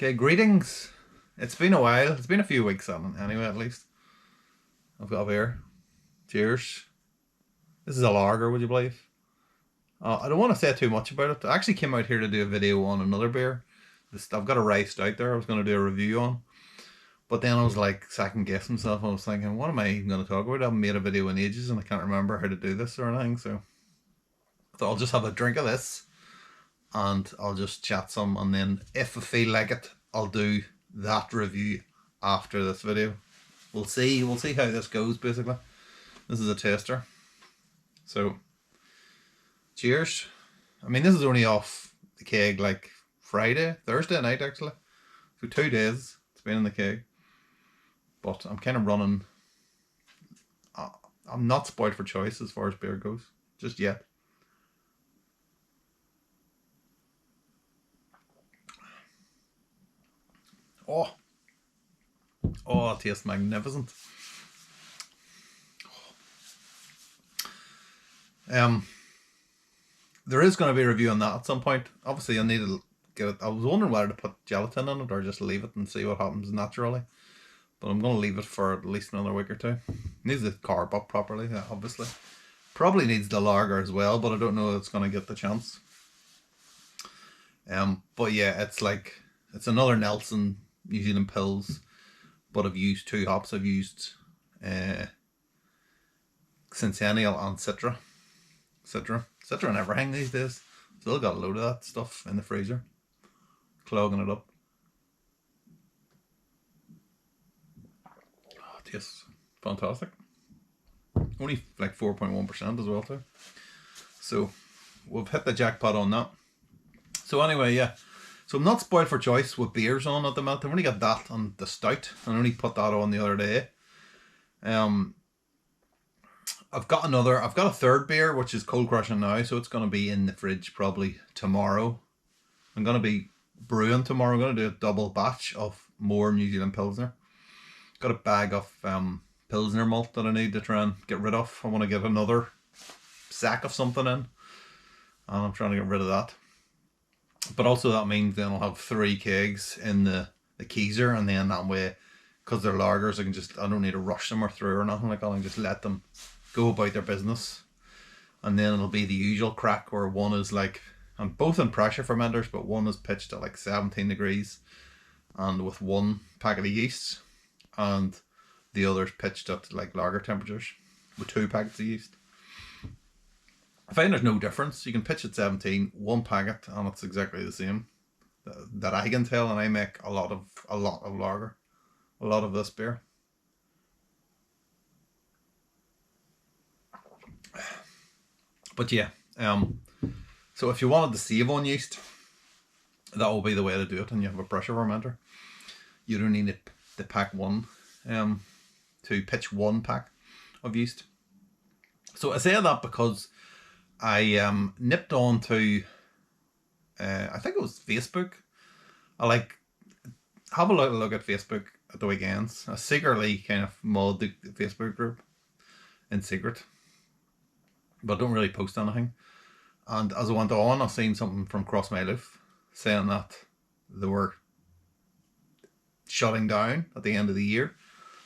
Okay, greetings. It's been a while. It's been a few weeks on anyway, at least. I've got a beer. Cheers. This is a lager, would you believe? I don't want to say too much about it. I actually came out here to do a video on another beer. I've got a rye stout there I was going to do a review on. But then I was like second guessing myself. I was thinking, what am I even going to talk about? I haven't made a video in ages and I can't remember how to do this or anything. So I thought I'll just have a drink of this and I'll just chat some, and then if I feel like it, I'll do that review after this video. We'll see how this goes. Basically, this is a taster, so cheers. I mean, this is only off the keg like Thursday night actually, so 2 days it's been in the keg, but I'm kind of running. I'm not spoiled for choice as far as beer goes just yet. Oh, it tastes magnificent. There is going to be a review on that at some point. Obviously, I need to get it. I was wondering whether to put gelatin in it or just leave it and see what happens naturally. But I'm going to leave it for at least another week or two. It needs to carb up properly, obviously. Probably needs the lager as well, but I don't know if it's going to get the chance. But yeah, it's another Nelson New Zealand Pils, but I've used 2 hops. I've used Centennial and Citra and everything these days. Still got a load of that stuff in the freezer, clogging it up. Oh, it tastes fantastic. Only like 4.1% as well too. So we've hit the jackpot on that. So anyway, yeah. So I'm not spoiled for choice with beers on at the minute. I've only got that on the stout. I only put that on the other day. I've got a third beer which is cold crushing now, so it's going to be in the fridge probably tomorrow. I'm going to be brewing tomorrow. I'm going to do a double batch of more New Zealand Pilsner. Got a bag of Pilsner malt that I need to try and get rid of. I want to get another sack of something in, and I'm trying to get rid of that. But also that means then I'll have 3 kegs in the Keyser, and then that way, because they're lagers, I don't need to rush them or through or nothing like that. I can just let them go about their business. And then it'll be the usual crack where one is like, I'm both in pressure fermenters, but one is pitched at like 17 degrees and with 1 packet of yeast, and the other's pitched at like lager temperatures with 2 packets of yeast. I find there's no difference. You can pitch at 17, 1 packet, and it's exactly the same that I can tell, and I make a lot of lager, a lot of this beer. But yeah, so if you wanted to save on yeast, that will be the way to do it, and you have a pressure fermenter. You don't need to pack one, to pitch 1 pack of yeast. So I say that because I nipped on to, I think it was Facebook. I have a little look at Facebook at the weekends. I secretly kind of mod the Facebook group in secret, but don't really post anything. And as I went on, I seen something from Cross My Loaf saying that they were shutting down at the end of the year.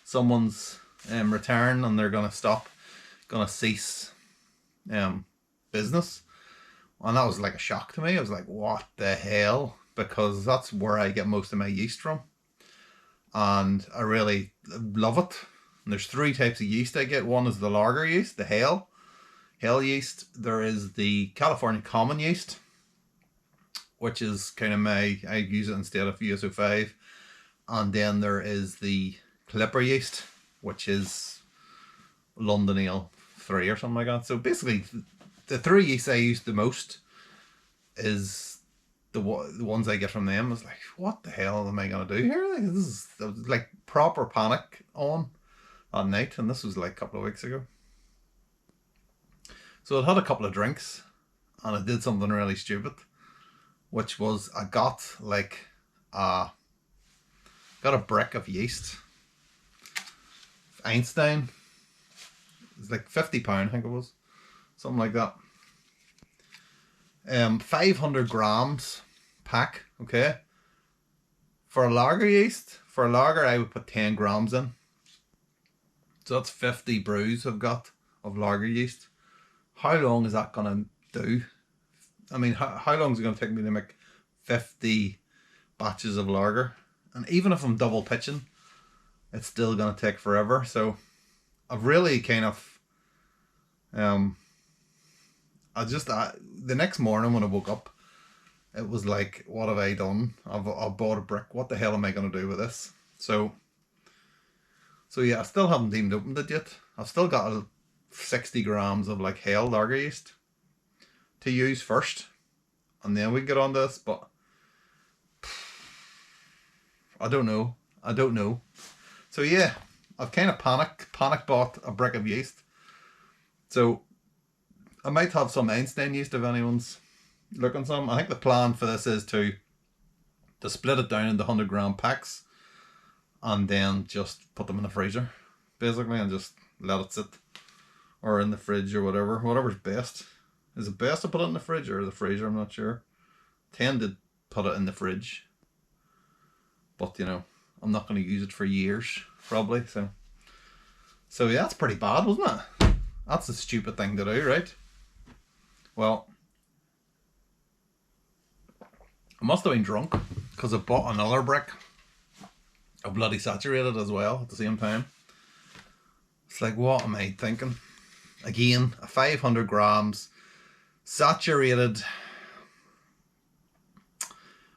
Someone's retiring and they're going to cease business. And that was like a shock to me. I was like, what the hell? Because that's where I get most of my yeast from. And I really love it. And there's 3 types of yeast I get. One is the lager yeast, the Hell yeast. There is the California common yeast, which is kind of I use it instead of USO5. And then there is the Clipper yeast, which is London Ale 3 or something like that. So basically, the 3 yeasts I use the most is the ones I get from them. It's like, what the hell am I going to do here? Like, this is like proper panic on at night, and this was like a couple of weeks ago. So I had a couple of drinks, and I did something really stupid, which was I got a brick of yeast. Einstein. It's like £50, I think it was. Something like that. 500 grams pack, okay? For a lager yeast, for a lager I would put 10 grams in. So that's 50 brews I've got of lager yeast. How long is that going to do? I mean, how long is it going to take me to make 50 batches of lager? And even if I'm double pitching, it's still going to take forever. So I've really kind of, the next morning when I woke up, it was like, what have I done? I've bought a brick. What the hell am I going to do with this? So yeah, I still haven't even opened it yet. I've still got 60 grams of like hell lager yeast to use first, and then we get on this. But I don't know. So yeah, I've kind of panic bought a brick of yeast. So I might have some Einstein yeast if anyone's looking some. I think the plan for this is to split it down into 100 gram packs and then just put them in the freezer basically and just let it sit, or in the fridge, or whatever's best. Is it best to put it in the fridge or the freezer? I'm not sure. Tend to put it in the fridge, but you know, I'm not going to use it for years probably. So yeah, that's pretty bad, wasn't it? That's a stupid thing to do, right? Well, I must have been drunk because I bought another brick of bloody saturated as well at the same time. It's like, what am I thinking? Again, a 500 grams saturated,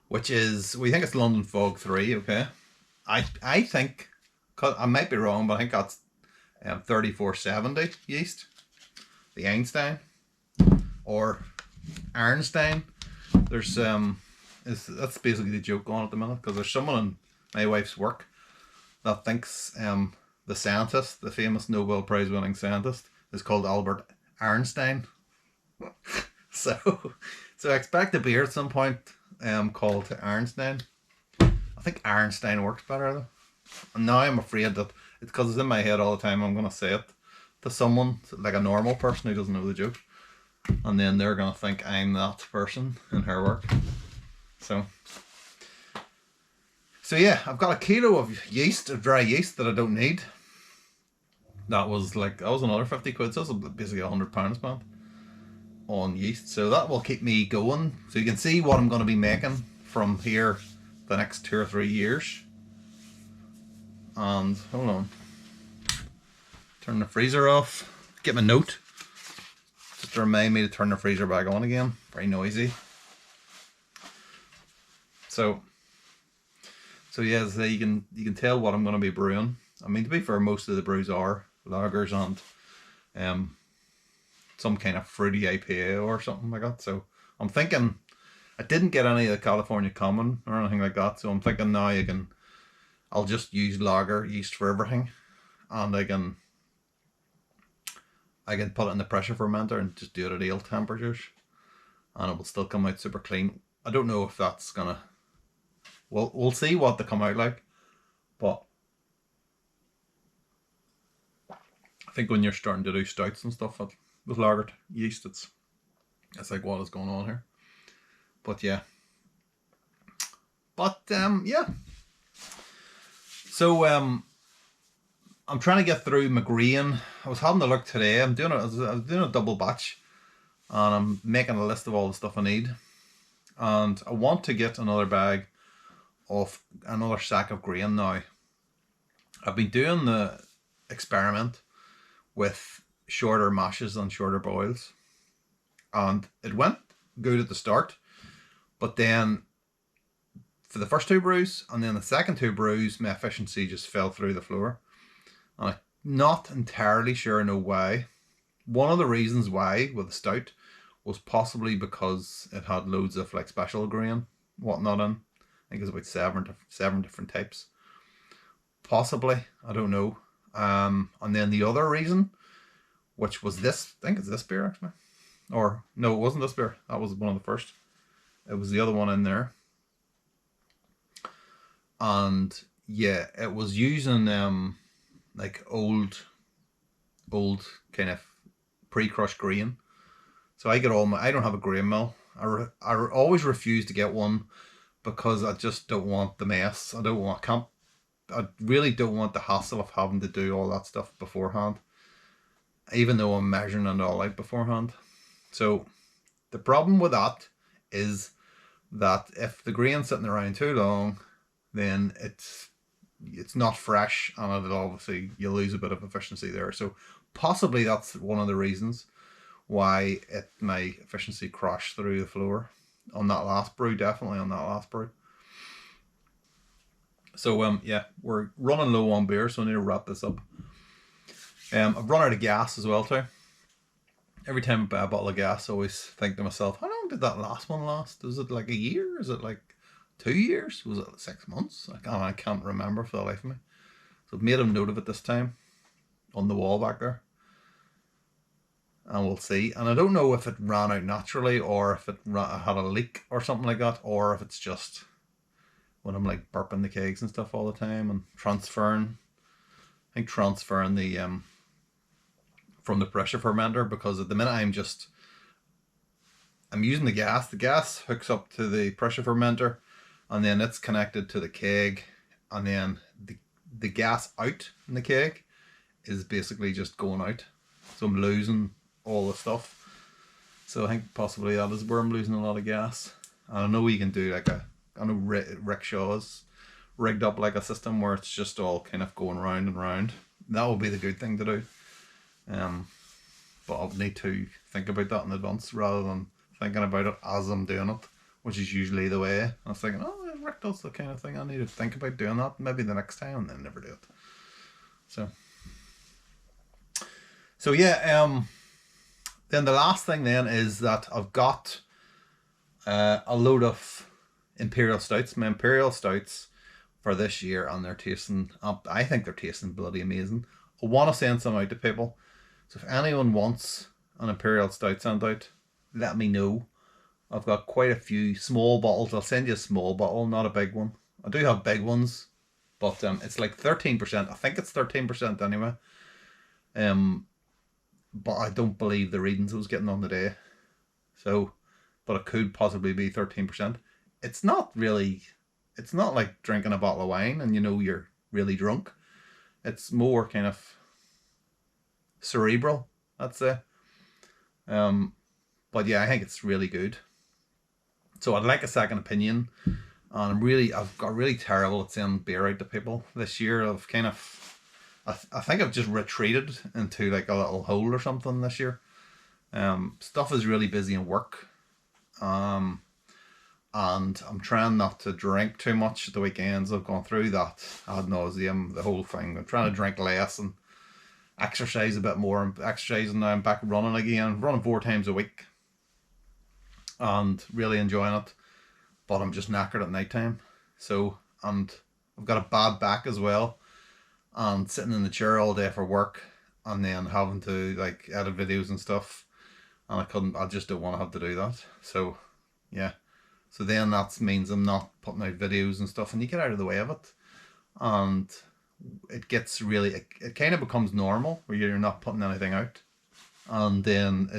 which is, we think it's London Fog 3, okay? I think, I might be wrong, but I think that's 3470 yeast, the Einstein, or Ironstein. There's that's basically the joke going at the minute, because there's someone in my wife's work that thinks the scientist, the famous Nobel Prize winning scientist, is called Albert Einstein. so I expect a beer at some point called Einstein. I think Einstein works better though. And now I'm afraid that it's because it's in my head all the time. I'm going to say it to someone, like a normal person who doesn't know the joke, and then they're going to think I'm that person in her work. So yeah, I've got a kilo of yeast, of dry yeast that I don't need. That was another 50 quid, so that's basically £100 spent on yeast. So that will keep me going. So you can see what I'm going to be making from here the next 2 or 3 years. And hold on, turn the freezer off, get my note just to remind me to turn the freezer back on again. Very noisy. So yeah, so you can tell what I'm going to be brewing. I mean, to be fair, most of the brews are lagers and some kind of fruity IPA or something like that. So I'm thinking, I didn't get any of the California Common or anything like that, so I'm thinking now I'll just use lager yeast for everything, and I can put it in the pressure fermenter and just do it at ale temperatures, and it will still come out super clean. I don't know if that's gonna, we'll see what they come out like, but I think when you're starting to do stouts and stuff with lagered yeast, it's like, what is going on here? But yeah. Yeah. So I'm trying to get through my grain. I was having a look today. I was doing a double batch, and I'm making a list of all the stuff I need. And I want to get another sack of grain now. I've been doing the experiment with shorter mashes and shorter boils, and it went good at the start, but then for the first 2 brews and then the second 2 brews, my efficiency just fell through the floor, and I'm not entirely sure why. One of the reasons why with the stout was possibly because it had loads of like special grain whatnot in. I think it's about seven different types, possibly, I don't know. And then the other reason, which was this, I think it's this beer actually, or no, it wasn't this beer, that was one of the first, it was the other one in there. And yeah, it was using like old kind of pre-crushed grain. So I don't have a grain mill. I always refuse to get one because I just don't want the mess. I really don't want the hassle of having to do all that stuff beforehand, even though I'm measuring it all out beforehand. So the problem with that is that if the grain's sitting around too long, then it's not fresh, and it'll obviously, you'll lose a bit of efficiency there. So possibly that's one of the reasons why my efficiency crashed through the floor on that last brew, definitely on that last brew. So yeah, we're running low on beer, so I need to wrap this up. I've run out of gas as well too. Every time I buy a bottle of gas, I always think to myself, how long did that last one last? Was it like a year? Is it like 2 years? Was it 6 months? I can't remember for the life of me. So I've made a note of it this time on the wall back there. And we'll see. And I don't know if it ran out naturally, or if it had a leak or something like that, or if it's just when I'm like burping the kegs and stuff all the time and transferring. I think transferring the from the pressure fermenter, because at the minute I'm using the gas. The gas hooks up to the pressure fermenter, and then it's connected to the keg, and then the gas out in the keg is basically just going out. So I'm losing all the stuff. So I think possibly that is where I'm losing a lot of gas. And I know you can do like I know Rickshaw's rigged up like a system where it's just all kind of going round and round. That would be the good thing to do. But I'll need to think about that in advance rather than thinking about it as I'm doing it, which is usually the way. I was thinking, oh, Rick does the kind of thing. I need to think about doing that maybe the next time, and then never do it. So yeah, then the last thing then is that I've got a load of Imperial Stouts. My Imperial Stouts for this year, and they're tasting, I think they're tasting bloody amazing. I want to send some out to people. So if anyone wants an Imperial Stout sent out, let me know. I've got quite a few small bottles. I'll send you a small bottle, not a big one. I do have big ones, but it's like 13%. I think it's 13% anyway. But I don't believe the readings I was getting on the day. So, but it could possibly be 13%. It's not like drinking a bottle of wine and you know you're really drunk. It's more kind of cerebral, I'd say. But yeah, I think it's really good. So I'd like a second opinion. And I've got really terrible at sending beer out to people this year. I think I've just retreated into like a little hole or something this year. Stuff is really busy in work. And I'm trying not to drink too much at the weekends. I've gone through that ad nauseum, the whole thing. I'm trying to drink less and exercise a bit more. I'm exercising now. I'm back running again. I'm running 4 times a week and really enjoying it. But I'm just knackered at night time. So, and I've got a bad back as well. And sitting in the chair all day for work, and then having to like edit videos and stuff. And I just don't want to have to do that. So, yeah. So then that means I'm not putting out videos and stuff, and you get out of the way of it. And it gets really, it kind of becomes normal where you're not putting anything out. And then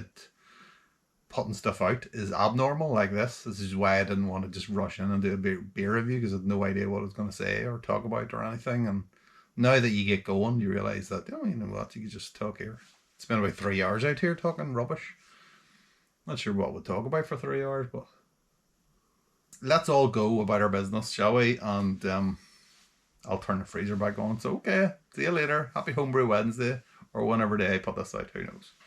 putting stuff out is abnormal like this. This is why I didn't want to just rush in and do a beer review, because I had no idea what I was going to say or talk about or anything. And now that you get going, you realise that, oh, you know what, you could just talk here. Spent about 3 hours out here talking rubbish. Not sure what we'll talk about for 3 hours, but let's all go about our business, shall we? And I'll turn the freezer back on. So, okay, see you later. Happy Homebrew Wednesday, or whenever day I put this out, who knows.